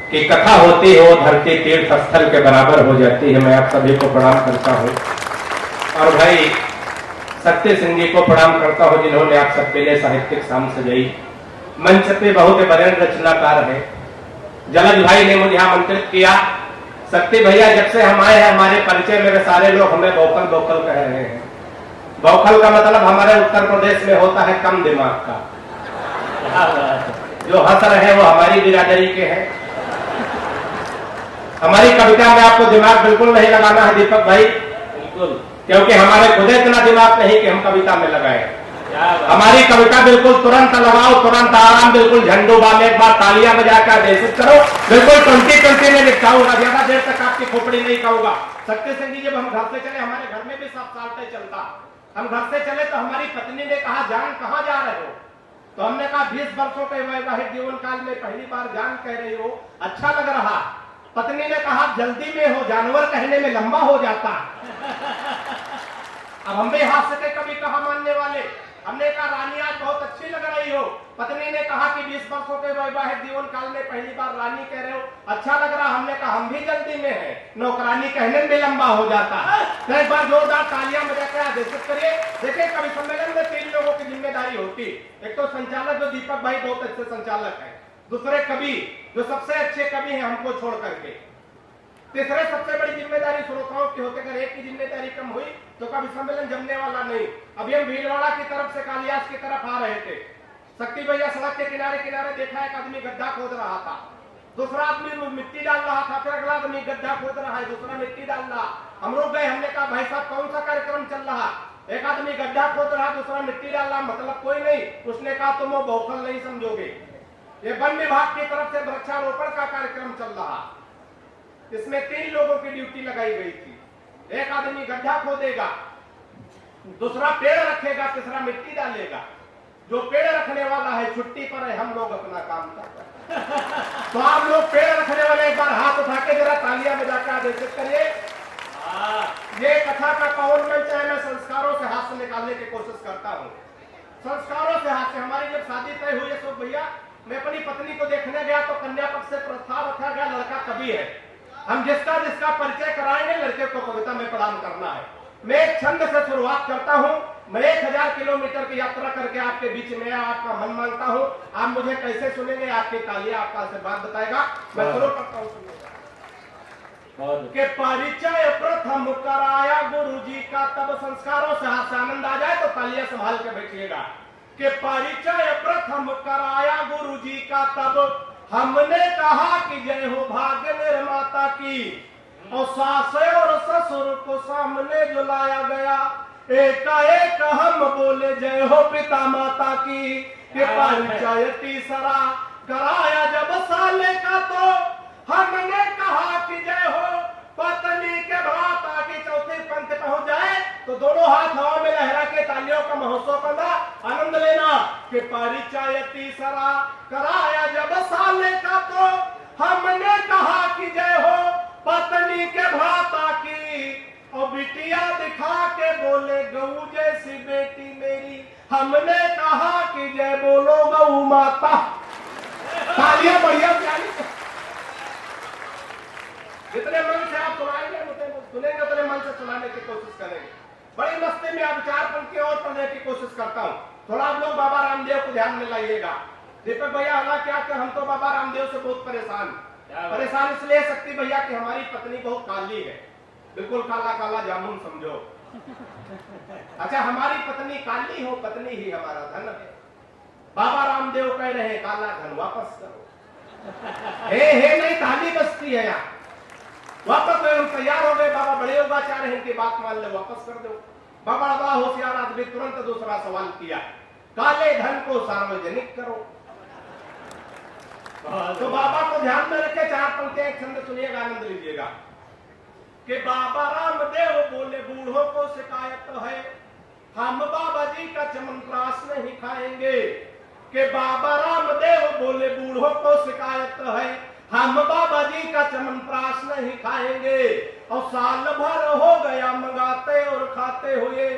कि कथा होती हो धरती तीर्थ स्थल के बराबर हो जाती है। मैं आप सभी को प्रणाम करता हूं और भाई सत्य सिंह जी को प्रणाम करता हूं जिन्होंने आप सबके लिए साहित्यिक शाम सजाई। मंच पे बहुत बड़े रचनाकार है। जलज भाई ने मुझे आमंत्रित किया। सत्य भैया जब से हम आए हैं हमारे परिचय में सारे लोग हमें बौखल बौखल कह रहे हैं। बौखल का मतलब हमारे उत्तर प्रदेश में होता है कम दिमाग का। जो हंस रहे हैं वो हमारी बिरादरी के हैं। हमारी कविता में आपको दिमाग बिल्कुल नहीं लगाना है दीपक भाई, बिल्कुल, क्योंकि हमारे खुद इतना दिमाग नहीं कि हम कविता में लगाए। हमारी कविता बिल्कुल तुरंत लगाओ, तुरंत आराम, बिल्कुल झंडू बाल एक बार तालियां बजा कर आदेशित करो। बिल्कुल 20-20 में निपटाऊंगा, ज्यादा देर तक आपकी खोपड़ी नहीं कहूंगा। सत्य सिंह जी जब हम घर से चले, हमारे घर में भी सब साल्टे चलता। हम घर से चले तो हमारी पत्नी ने कहा जान कहां जा रहे हो? तो हमने कहा 20 वर्षों के वैवाहिक जीवन काल में पहली बार जान कह रही हो, अच्छा लग रहा। पत्नी ने कहा जल्दी में हो, जानवर कहने में लंबा हो जाता। अब हम भी हास्य के कभी कहा मानने वाले। हमने कहा रानी आज बहुत अच्छी लग रही हो। पत्नी ने कहा कि 20 वर्षों के वैवाहिक जीवन काल में पहली बार रानी कह रहे हो, अच्छा लग रहा। हमने कहा हम भी जल्दी में हैं, नौकरानी कहने में लंबा हो जाता। तो एक बार जोरदार तालियां बजाकर आदेशित करिए। देखिए कवि सम्मेलन में 3 लोगों की जिम्मेदारी होती। एक तो संचालक जो दीपक भाई बहुत अच्छे संचालक है, दूसरे कवि जो सबसे अच्छे कवि हैं हमको छोड़ करके, तीसरे सबसे बड़ी जिम्मेदारी श्रोताओं की होती। अगर एक की जिम्मेदारी कम हुई तो कवि सम्मेलन जमने वाला नहीं। अभी हम भीलवाड़ा की तरफ से कालियास की तरफ आ रहे थे। शक्ति भैया सड़क के किनारे किनारे देखा एक आदमी गड्ढा खोद रहा था, दूसरा आदमी मिट्टी डाल रहा था, फिर अगला आदमी गड्ढा खोद रहा है, दूसरा मिट्टी डाल रहा। हम लोग गए, हमने कहा भाई साहब कौन सा कार्यक्रम चल रहा? एक आदमी गड्ढा खोद रहा, दूसरा मिट्टी डाल रहा, मतलब कोई नहीं। उसने कहा तुम वो बौखल नहीं समझोगे, ये वन विभाग की तरफ से वृक्षारोपण का कार्यक्रम चल रहा। इसमें 3 लोगों की ड्यूटी लगाई गई थी। एक आदमी गड्ढा खोदेगा, दूसरा पेड़ रखेगा, तीसरा मिट्टी डालेगा। जो पेड़ रखने वाला है छुट्टी पर है, हम लोग अपना काम कर रहे हैं। तो आप लोग पेड़ रखने वाले एक बार हाथ उठा के जरा तालियां बजाकर आदेशित करिए। ये कथा का कौन मंच है। मैं संस्कारों से हाथ से निकालने की कोशिश करता हूँ। संस्कारों से हाथ से हमारी जब शादी तय हुई अशोक भैया, मैं अपनी पत्नी को देखने गया तो कन्या पक्ष से प्रस्ताव रखा गया, लड़का कवि है, हम जिसका जिसका परिचय कराएंगे लड़के को कविता में प्रदान करना है। मैं एक छंद से शुरुआत करता हूं। मैं 1000 किलोमीटर की यात्रा करके आपके बीच में आपका मन मांगता हूं। आप मुझे कैसे सुनेंगे? आपकी तालियां आपका आशीर्वाद बताएगा। मैं शुरू करता हूं के परिचय प्रथम कराया गुरुजी का, तब संस्कारों से हाथ से आनंद आ जाए तो तालियां संभाल के बैठिएगा। के परिचय प्रथम कराया गुरुजी का, तब हमने कहा कि जय हो भाग्य निर्माता की। और सास और ससुर को सामने जो लाया गया, एकाएक हम बोले जय हो पिता माता की। के परिचय तीसरा कराया जब साले का, तो हमने कहा कि जय हो पत्नी के भ्राता की। चौथी पंक्ति पहुंच जाए तो दोनों हाथ हवा में लहरा के तालियों का महोत्सव करना, आनंद लेना। कि परिचय तीसरा कराया जब साले का, तो हमने कहा कि जय हो पत्नी के भ्राता की। और बिटिया दिखा के बोले गऊ जैसी बेटी मेरी, हमने कहा कि जय बोलो गऊ माता। तालियां बढ़िया प्यारी। जितने मन से आप सुनाएंगे सुनेंगे उतने मन से सुनाने की कोशिश करेंगे। बड़ी मस्ती में आप 4 पंक्ति और पढ़ने की कोशिश करता हूँ। थोड़ा आप लोग बाबा रामदेव को ध्यान में लाइएगा। दीपक भैया हला क्या कि हम तो बाबा रामदेव से बहुत परेशान इसलिए शक्ति भैया कि हमारी पत्नी बहुत काली है, बिल्कुल काला काला जामुन समझो। अच्छा हमारी पत्नी काली हो, पत्नी ही हमारा धन है। बाबा रामदेव कह रहे हैं काला धन वापस करो। हे नहीं ताली बजती है यहाँ, वापस तो हम तैयार हो गए। बाबा बड़े योगाचार्य हैं, इनकी बात मान ले, वापस कर दो। बाबा बड़ा होशियार आदमी तुरंत दूसरा सवाल किया, काले धन को सार्वजनिक करो। तो बाबा को ध्यान में रखे 4 पंक्तियां एक छंद सुनिएगा, आनंद लीजिएगा। कि बाबा रामदेव बोले बूढ़ों को शिकायत है, हम बाबा जी का च्यवनप्राश नहीं खाएंगे। कि बाबा रामदेव बोले बूढ़ों को शिकायत है, हम बाबा जी का च्यवनप्राश नहीं खाएंगे। और साल भर हो गया मंगाते और खाते हुए,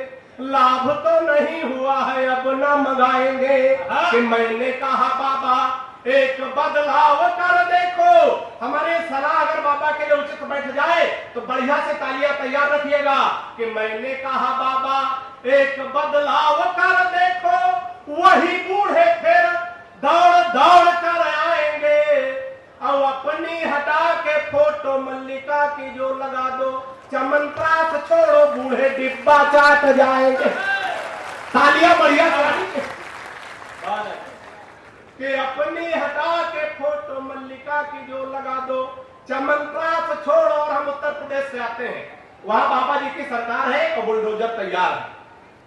लाभ तो नहीं हुआ है अब न मंगाएंगे। कि मैंने कहा बाबा एक बदलाव कर देखो, हमारे सलाह अगर बाबा के लिए उचित बैठ जाए तो बढ़िया से तालियां तैयार रखिएगा कि मैंने कहा बाबा एक बदलाव कर देखो, वही बूढ़े फिर दौड़ दौड़ कर आएंगे, और अपनी हटा के फोटो मल्लिका की जो लगा दो, चमनप्रास छोड़ो बूढ़े डिब्बा चाट जाएंगे। तालियां बढ़िया कि अपनी हटा के फोटो मल्लिका की जो लगा दो, चमनप्रास छोड़ो। और हम उत्तर प्रदेश से आते हैं, वहां बाबा जी की सरकार है और बुलडोजर तैयार है।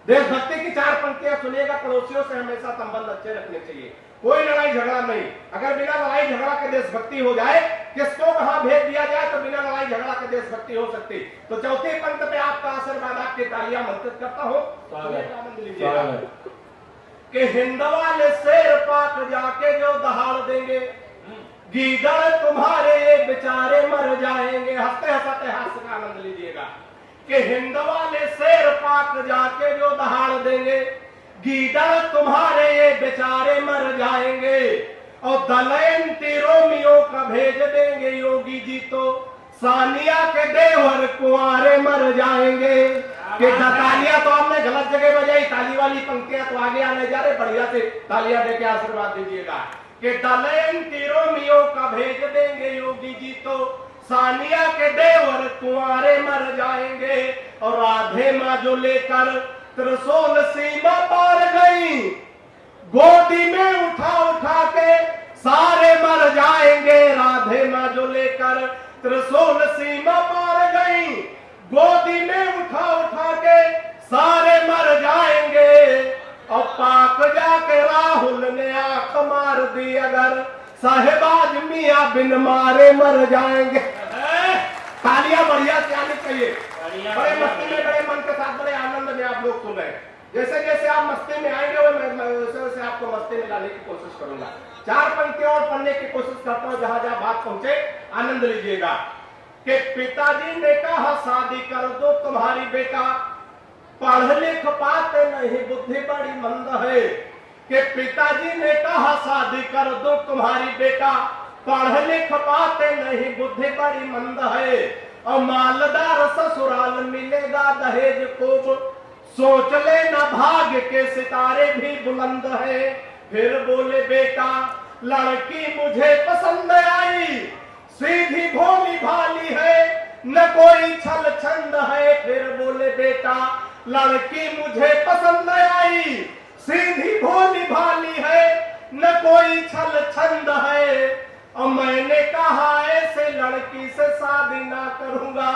देशभक्ति की 4 पंक्तियां सुनिएगा। पड़ोसियों से हमेशा संबंध अच्छे रखने चाहिए, कोई लड़ाई झगड़ा नहीं। अगर बिना लड़ाई झगड़ा के देशभक्ति हो जाए, किसको कहां भेज दिया जाए तो बिना लड़ाई झगड़ा के देशभक्ति हो सकती। तो चौथी पंक्ति पे आपका आशीर्वाद, आपकी तालियां मंत्रित करता हूं, आनंद लीजिएगा कि हिंद वाले शेर पाक जाके जो दहाड़ देंगे, गीदड़ तुम्हारे बेचारे मर जाएंगे। हंसते हंसते हास्य का आनंद लीजिएगा कि हिंद वाले शेर पाक जाके जो दहाड़ देंगे, गीदड़ तुम्हारे ये बेचारे मर जाएंगे, और दलयंती रोमियो का भेज देंगे योगी जी तो सानिया के देवर कुंवारे मर जाएंगे। कि तालियां तो आपने गलत जगह बजाई, ताली वाली पंक्तियां तो आगे आने जा रहे, बढ़िया से तालियां देके आशीर्वाद दीजिएगा कि दलयंती रोमियो का भेज देंगे योगी जी तो सानिया के देवर कुंवारे मर जाएंगे, और राधे माँ जो लेकर त्रिशूल सीमा पार गई, गोदी में उठा उठा के सारे मर जाएंगे। राधे माँ जो लेकर त्रिशूल सीमा पार गई, गोदी में उठा उठा के सारे मर जाएंगे, और पाक जाके राहुल ने आंख मार दी अगर, साहेबाज मियां बिन मारे मर जाएंगे। तालियां बढ़िया से आनी चाहिए, बड़े मस्ती में, बड़े मन के साथ, बड़े आनंद में आप लोग सुन रहे हैं। जैसे जैसे आप मस्ती में आएंगे वैसे वैसे आपको मस्ती में लाने की कोशिश करूंगा। 4 पंक्तियां और पढ़ने की कोशिश करता हूं, जहां जहां बात पहुंचे आनंद लीजिएगा कि पिताजी ने कहा शादी कर दो तुम्हारी बेटा, पढ़ लिख पाते नहीं बुद्धि बड़ी मंद है। कि पिताजी ने कहा शादी कर दो तुम्हारी बेटा, पढ़ लिख पाते नहीं बुद्धि बड़ी मंद है, और मालदार ससुराल मिलेगा दहेज खूब, सोच लेना भाग्य के सितारे भी बुलंद है। फिर बोले बेटा लड़की मुझे पसंद आई, सीधी भोली भाली है न कोई छल छंद है। फिर बोले बेटा लड़की मुझे पसंद आई, सीधी भोली भाली है न कोई छल छंद है, और मैंने कहा ऐसे लड़की से शादी ना करूंगा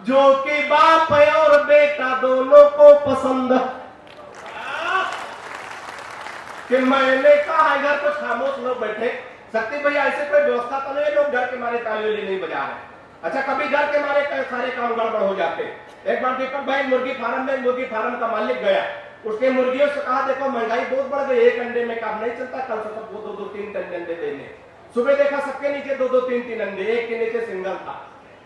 जो कि बाप और बेटा दोनों को पसंद। कि मैंने कहा, इधर कुछ खामोश लोग बैठे, शक्ति भैया ऐसे कोई व्यवस्था तो नहीं, लोग घर के मारे ताली नहीं बजा रहे। अच्छा, कभी घर के मारे सारे काम गड़बड़ हो जाते। एक बार दीपक भाई मुर्गी फार्म में, मुर्गी फार्म का मालिक गया, उसके मुर्गियों से कहा देखो महंगाई बहुत बढ़ गई, एक अंडे में काम नहीं चलता, कल से सबको 2-2, 3 अंडे देने। सुबह देखा सबके नीचे 2-2, 3-3 अंडे, एक के नीचे सिंगल था।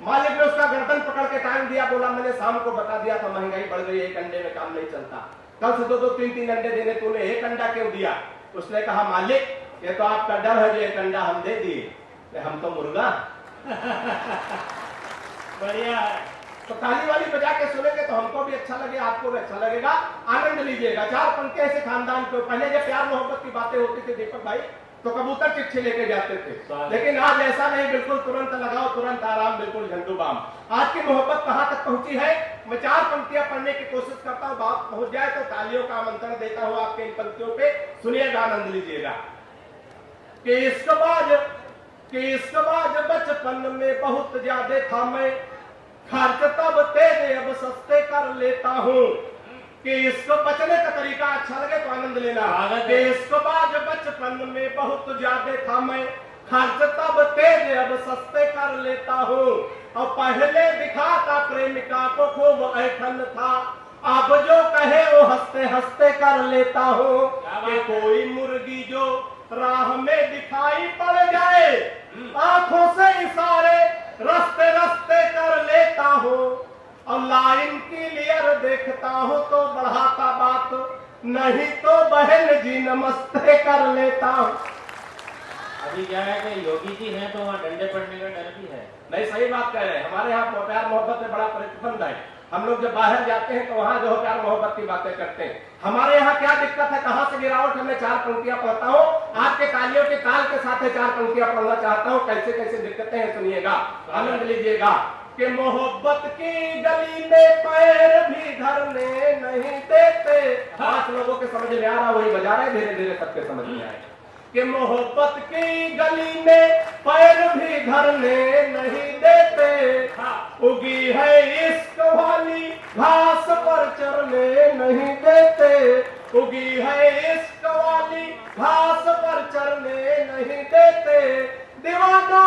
मालिक ने उसका गर्दन पकड़ के टाइम दिया, बोला मैंने शाम को बता दिया था महंगाई बढ़ गई, एक अंडे में काम नहीं चलता, कल से 2-2, 3-3 अंडे देने, तूने एक अंडा क्यों दिया? उसने कहा मालिक ये तो आपका डर है, जो एक अंडा हम दे दिए, हम तो मुर्गा। बढ़िया है। तो ताली वाली बजा के सुनेंगे तो हमको भी अच्छा लगे, आपको भी अच्छा लगेगा, आनंद लीजिएगा। 4 पंक्तियां से खानदान को, पहले जब प्यार मोहब्बत की बातें होती थी दीपक भाई, तो कबूतर चिट्ठी लेके जाते थे, लेकिन आज ऐसा नहीं, बिल्कुल तुरंत लगाओ, तुरंत आराम, बिल्कुल झंडू बाम। आज की मोहब्बत कहां तक पहुंची है, मैं 4 पंक्तियां पढ़ने की कोशिश करता हूं, बात पहुंच जाए तो तालियों का आमंत्रण देता हूं आपके इन पंक्तियों पे, सुनिएगा, आनंद लीजिएगा। कि इश्कबाज बचपन में बहुत ज्यादा था मैं, खर्च तब तेज अब सस्ते कर लेता हूँ। कि इसको बचने का तरीका अच्छा लगे तो आनंद लेना। कि इश्कबाज बचपन में बहुत ज्यादा था मैं, खर्च तब तेज अब सस्ते कर लेता हूँ। और पहले दिखाता प्रेमिका को खूब ऐठन था, अब जो कहे वो हंसते हंसते कर लेता हूँ। कि कोई मुर्गी जो राह में दिखाई पड़ जाए, आंखों से इशारे रस्ते रस्ते कर लेता हूँ। और लाइन क्लियर देखता हूँ तो बढ़ाता बात, नहीं तो बहन जी नमस्ते कर लेता हूँ। अभी क्या है कि योगी जी हैं तो वहाँ डंडे पड़ने का डर भी है। नहीं, सही बात कह रहे हैं। हमारे यहाँ प्यार मोहब्बत में बड़ा प्रतिबंध है। हम लोग जब बाहर जाते हैं तो वहाँ जो है प्यार मोहब्बत की बातें करते हैं। हमारे यहाँ क्या दिक्कत है, कहाँ से गिरावट है, मैं 4 पंक्तियां पढ़ता हूँ, आपके तालियों के ताल के साथ 4 पंक्तियां पढ़ना चाहता हूँ। कैसे कैसे दिक्कतें हैं सुनिएगा, आनंद लीजिएगा। कि मोहब्बत की गली में पैर भी धरने नहीं देते। 5 लोगों के समझ में आ रहा, वही बजा रहे, धीरे धीरे सबके समझ में आएगा। कि मोहब्बत की गली में पैर भी धरने नहीं देते, उगी है इश्क वाली घास पर चरने नहीं देते, उगी है इश्क वाली घास पर चरने नहीं देते। दीवाना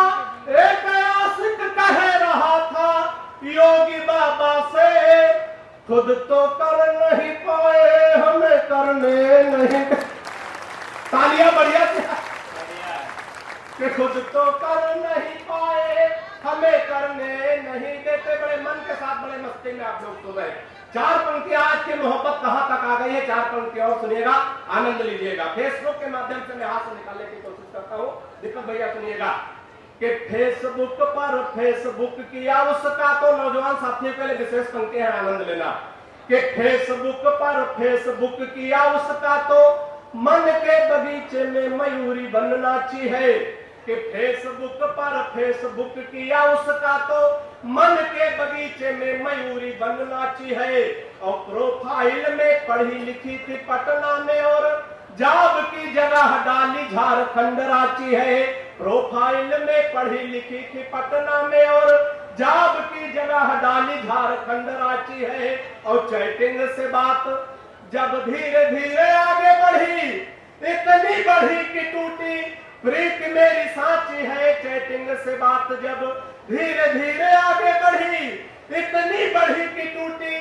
एक आशिक कह रहा था योगी बाबा से, खुद तो कर नहीं पाए हमें करने नहीं। तालियां बढ़िया से। कि खुद तो कर नहीं पाए हमें करने नहीं देते। बड़े मन के साथ बड़े मस्ती में आप लोग सुन रहे। 4 पंक्तियां आज की मोहब्बत कहां तक आ गई है, 4 पंक्तियां और सुनिएगा, आनंद लीजिएगा। फेसबुक के माध्यम से मैं हाथ से निकालने की कोशिश करता हूं, दीपक भैया सुनिएगा। कि फेसबुक पर फेसबुक किया उसका, तो नौजवान साथियों के लिए विशेष पंक्ति है, आनंद लेना। कि फेसबुक पर फेसबुक किया उसका, तो मन के बगीचे में मयूरी बनना चाहिए। कि फेसबुक पर फेसबुक किया उसका, तो मन के बगीचे में मयूरी बनना चाहिए। और प्रोफाइल में पढ़ी लिखी थी पटना में, और जॉब की जगह डाली झारखंड रांची है। प्रोफाइल में पढ़ी लिखी थी पटना में, और जॉब की जगह डाली झारखंड रांची है। और चैटिंग से बात जब धीरे धीरे आगे बढ़ी, इतनी बढ़ी कि टूटी प्रीत मेरी साची है। चैटिंग से बात जब धीरे धीरे आगे बढ़ी, इतनी बढ़ी कि टूटी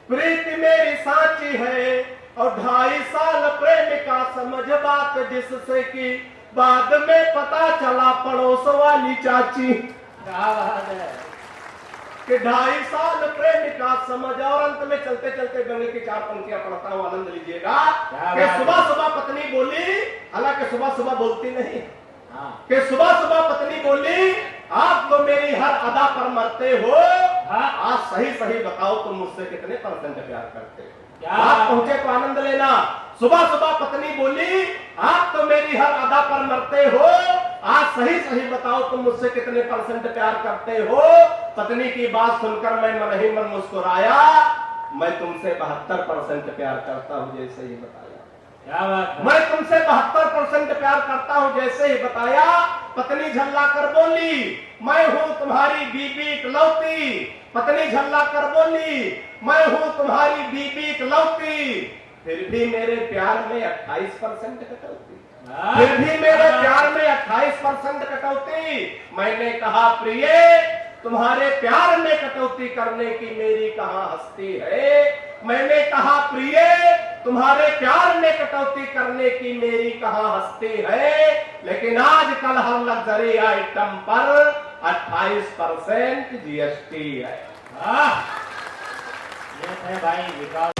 प्रीत मेरी साची है। और 2.5 साल प्रेमिका समझ बात, जिससे कि बाद में पता चला पड़ोस वाली चाची। क्या बात है। कि 2.5 साल प्रेमिका समझ। और अंत में चलते चलते गंगे की 4 पंक्तियां पढ़ता हूं, आनंद लीजिएगा। कि सुबह सुबह पत्नी बोली, हालांकि सुबह सुबह बोलती नहीं, कि सुबह सुबह पत्नी बोली, आप तो मेरी हर अदा पर मरते हो, आज सही सही बताओ तुम मुझसे कितने % प्यार करते हो। आप पहुंचे तो आनंद लेना। सुबह सुबह पत्नी बोली, आप तो मेरी हर अदा पर मरते हो, आज सही सही बताओ तुम मुझसे कितने % प्यार करते हो। पत्नी की बात सुनकर मैं मन ही मन मुस्कुराया, मैं तुमसे 72% प्यार करता हूं, जैसे ही बताया। क्या बात है। मैं तुमसे 72% प्यार करता हूं, जैसे ही बताया। पत्नी झल्ला कर बोली, मैं हूं तुम्हारी बीबी इकलौती। पत्नी झल्ला कर बोली, मैं हूं तुम्हारी बीबी इकलौती। फिर भी मेरे प्यार में 28% कटौती, फिर भी मेरे प्यार में 28% कटौती। मैंने कहा प्रिय, तुम्हारे प्यार में कटौती करने की मेरी कहां हस्ती है। मैंने कहा प्रिय, तुम्हारे प्यार में कटौती करने की मेरी कहां हस्ती है। लेकिन आजकल हर लग्जरी आइटम पर 28% GST है। ये है भाई विकास।